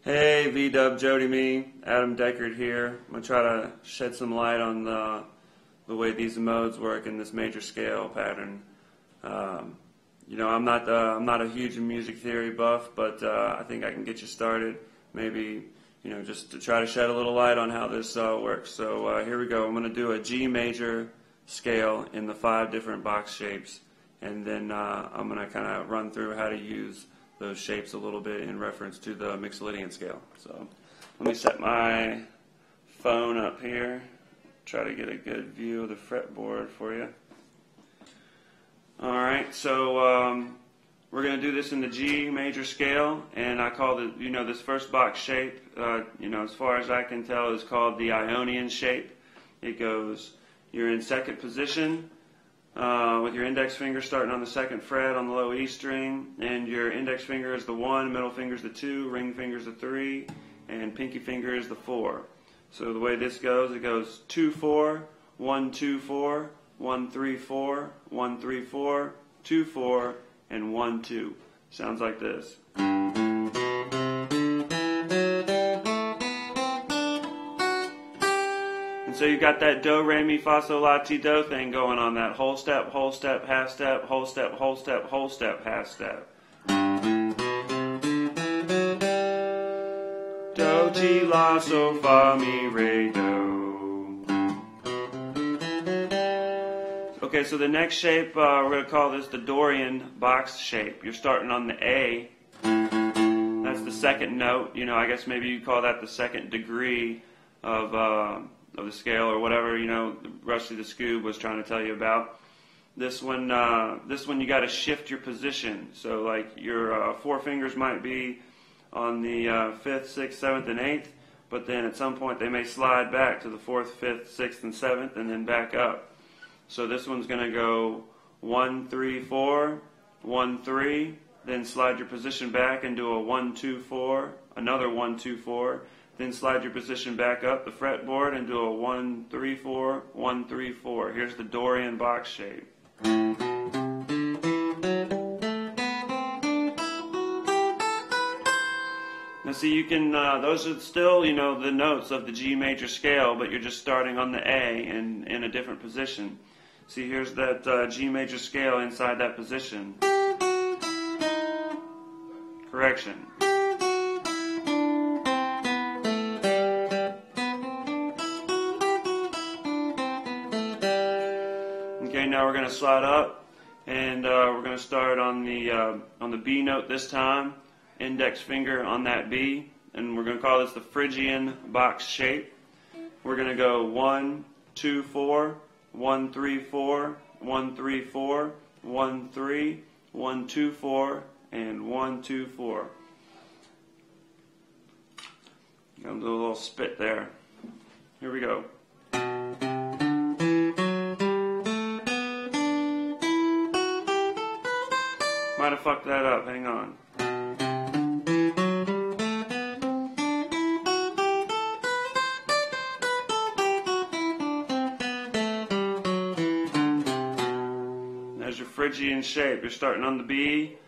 Hey, vqjodeyme, Adam Deckard here. I'm gonna try to shed some light on the way these modes work in this major scale pattern. I'm not a huge music theory buff, but I think I can get you started. Maybe just to try to shed a little light on how this works. So here we go. I'm gonna do a G major scale in the 5 different box shapes, and then I'm gonna kind of run through how to use those shapes a little bit in reference to the Mixolydian scale. So let me set my phone up here, try to get a good view of the fretboard for you. Alright, so we're going to do this in the G major scale, and I call this first box shape, as far as I can tell, is called the Ionian shape. It goes, you're in second position, with your index finger starting on the 2nd fret on the low E string, and your index finger is the 1, middle finger is the 2, ring finger is the 3, and pinky finger is the 4. So the way this goes, it goes 2-4, 1-2-4, 1-3-4, 1-3-4, 2-4, and 1-2. Sounds like this. So you got that do, re, mi, fa, sol, la, ti, do thing going on, that whole step, half step, whole step, whole step, whole step, half step. Do, ti, la, sol, fa, mi, re, do. Okay, so the next shape, we're going to call this the Dorian box shape. You're starting on the A. That's the 2nd note. I guess maybe you call that the 2nd degree of the scale, or whatever Rusty the Scoob was trying to tell you about. This one you got to shift your position. So like your 4 fingers might be on the 5th, 6th, 7th, and 8th, but then at some point they may slide back to the 4th, 5th, 6th, and 7th, and then back up. So this one's going to go 1, 3, 4, 1, 3, then slide your position back into a 1, 2, 4, another 1, 2, 4. Then slide your position back up the fretboard and do a 1, 3, 4, 1, 3, 4. Here's the Dorian box shape. Now see, you can, those are still, the notes of the G major scale, but you're just starting on the A and in a different position. See, here's that G major scale inside that position. Correction. Okay, now we're going to slide up, and we're going to start on the B note this time, index finger on that B, and we're going to call this the Phrygian box shape. We're going to go 1, 2, 4, 1, 3, 4, 1, 3, 4, 1, 3, 1, 2, 4, and 1, 2, 4. Got a little spit there. Here we go. Might have fucked that up, hang on. There's your Phrygian shape. You're starting on the B,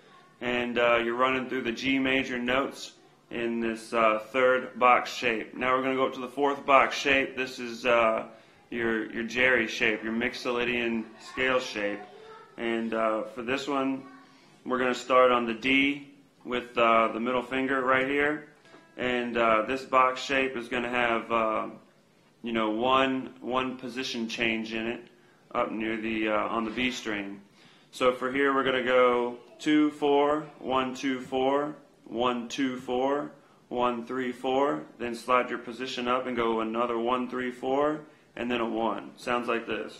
and you're running through the G major notes in this 3rd box shape. Now we're going to go up to the 4th box shape. This is your Jerry shape, your Mixolydian scale shape. And for this one, we're going to start on the D with the middle finger right here, and this box shape is going to have one position change in it up near the on the B string. So for here we're going to go 2, 4, 1, 2, 4, 1, 2, 4, 1, 3, 4, then slide your position up and go another 1, 3, 4, and then a 1. Sounds like this.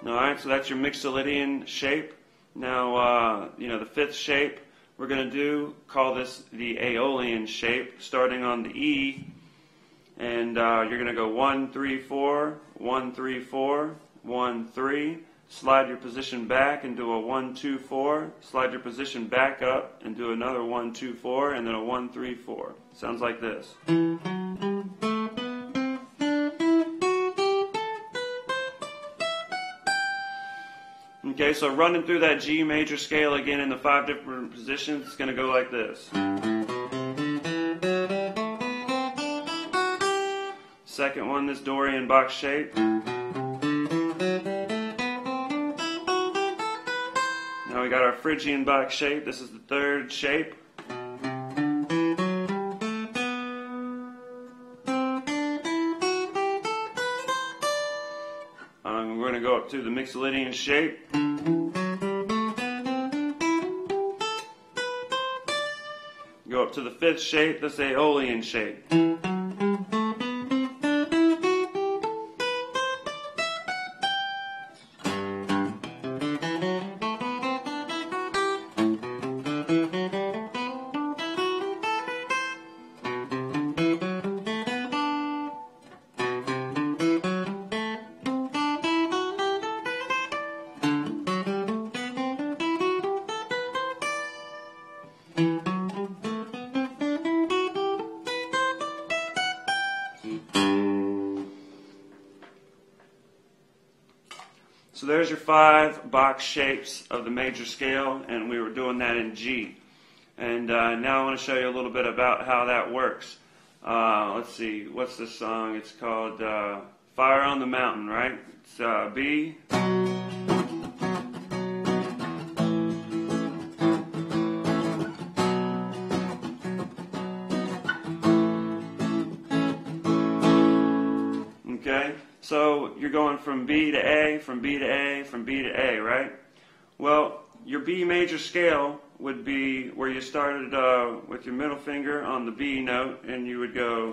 Alright, so that's your Mixolydian shape. Now, the 5th shape we're going to call this the Aeolian shape, starting on the E, and you're going to go 1, 3, 4, 1, 3, 4, 1, 3, slide your position back and do a 1, 2, 4, slide your position back up and do another 1, 2, 4, and then a 1, 3, 4. Sounds like this. Okay, so running through that G major scale again in the 5 different positions, it's going to go like this. Second one, this Dorian box shape. Now we got our Phrygian box shape. This is the third shape. We're going to go up to the Mixolydian shape. Go up to the fifth shape, this Aeolian shape. So there's your 5 box shapes of the major scale, and we were doing that in G. And now I want to show you a little bit about how that works. Let's see, what's this song? It's called Fire on the Mountain, right? It's B. Okay, so you're going from B to A, from B to A, from B to A, right? Well, your B major scale would be where you started with your middle finger on the B note, and you would go.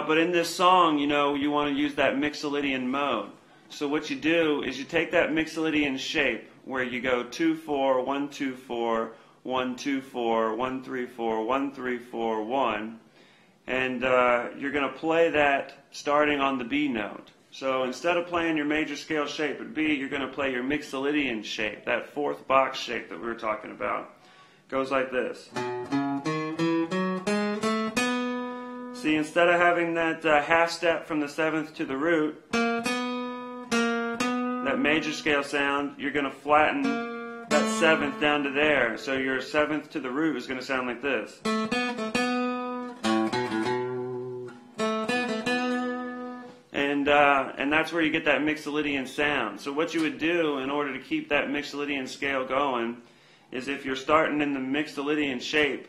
But in this song, you know, you want to use that Mixolydian mode. So what you do is you take that Mixolydian shape where you go 2, 4, 1, 2, 4, 1, 2, 4, 1, 3, 4, 1, 3, 4, 1, and you're going to play that starting on the B note. So instead of playing your major scale shape at B, you're going to play your Mixolydian shape, that 4th box shape that we were talking about. It goes like this. See, instead of having that half step from the 7th to the root, that major scale sound, you're going to flatten that 7th down to there. So your 7th to the root is going to sound like this. And that's where you get that Mixolydian sound. So what you would do in order to keep that Mixolydian scale going is if you're starting in the Mixolydian shape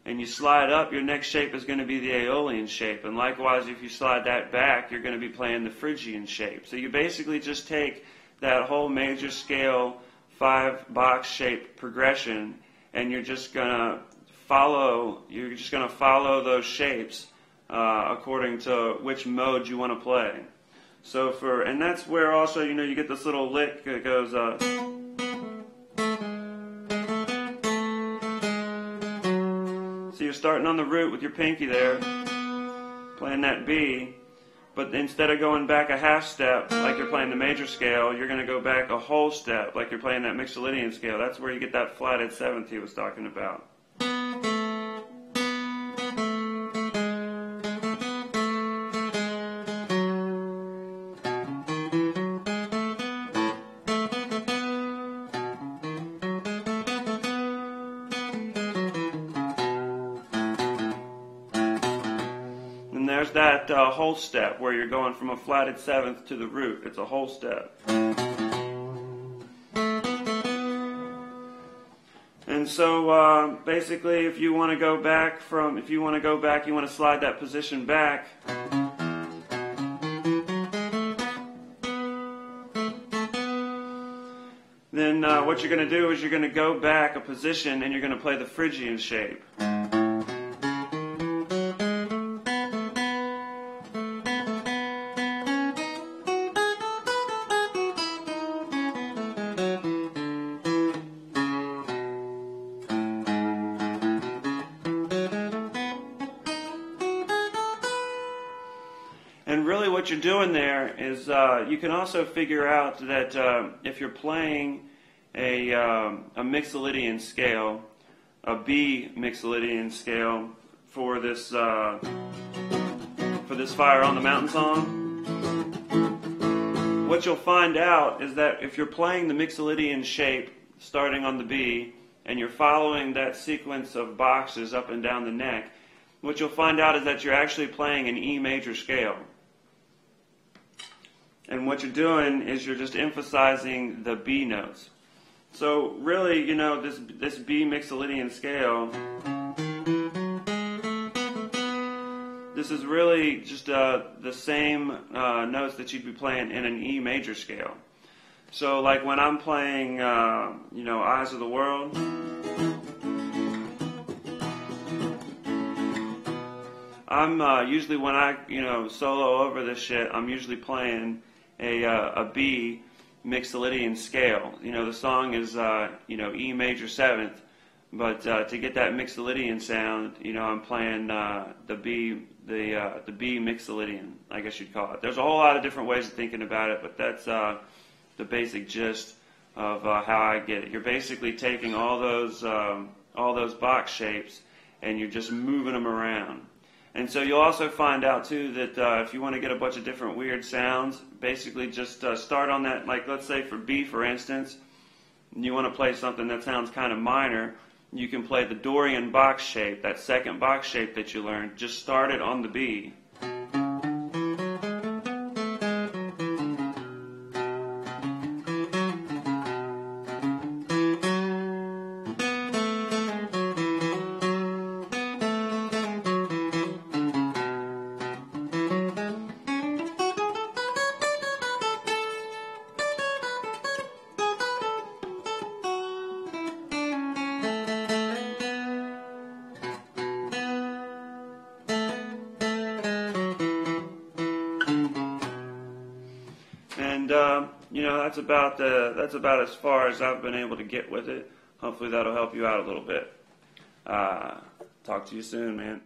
and you slide up, your next shape is going to be the Aeolian shape. And likewise, if you slide that back, you're going to be playing the Phrygian shape. So you basically just take that whole major scale 5 box shape progression, and you're just going to follow those shapes according to which mode you want to play. So and that's where also, you know, you get this little lick that goes so you're starting on the root with your pinky there, playing that B. But instead of going back a half step like you're playing the major scale, you're going to go back a whole step like you're playing that Mixolydian scale. That's where you get that flatted 7th he was talking about. And there's that whole step where you're going from a flatted 7th to the root. It's a whole step. And so basically, if you want to go back, you want to slide that position back. Then what you're going to do is you're going to go back a position and you're going to play the Phrygian shape. And really what you're doing there is you can also figure out that if you're playing a Mixolydian scale, a B Mixolydian scale for this Fire on the Mountain song, what you'll find out is that if you're playing the Mixolydian shape starting on the B and you're following that sequence of boxes up and down the neck, what you'll find out is that you're actually playing an E major scale. And what you're doing is you're just emphasizing the B notes. So really, you know, this B Mixolydian scale, this is really just the same notes that you'd be playing in an E major scale. So like when I'm playing, you know, Eyes of the World, I'm usually when I, you know, solo over this shit, I'm usually playing a B Mixolydian scale. You know, the song is, you know, E major 7th, but to get that Mixolydian sound, you know, I'm playing the B Mixolydian, I guess you'd call it. There's a whole lot of different ways of thinking about it, but that's the basic gist of how I get it. You're basically taking all those box shapes and you're just moving them around. And so you'll also find out too that if you want to get a bunch of different weird sounds, basically just start on that, like let's say for B for instance, you want to play something that sounds kind of minor, you can play the Dorian box shape, that second box shape that you learned, just start it on the B. And you know, that's about as far as I've been able to get with it. Hopefully that'll help you out a little bit. Talk to you soon, man.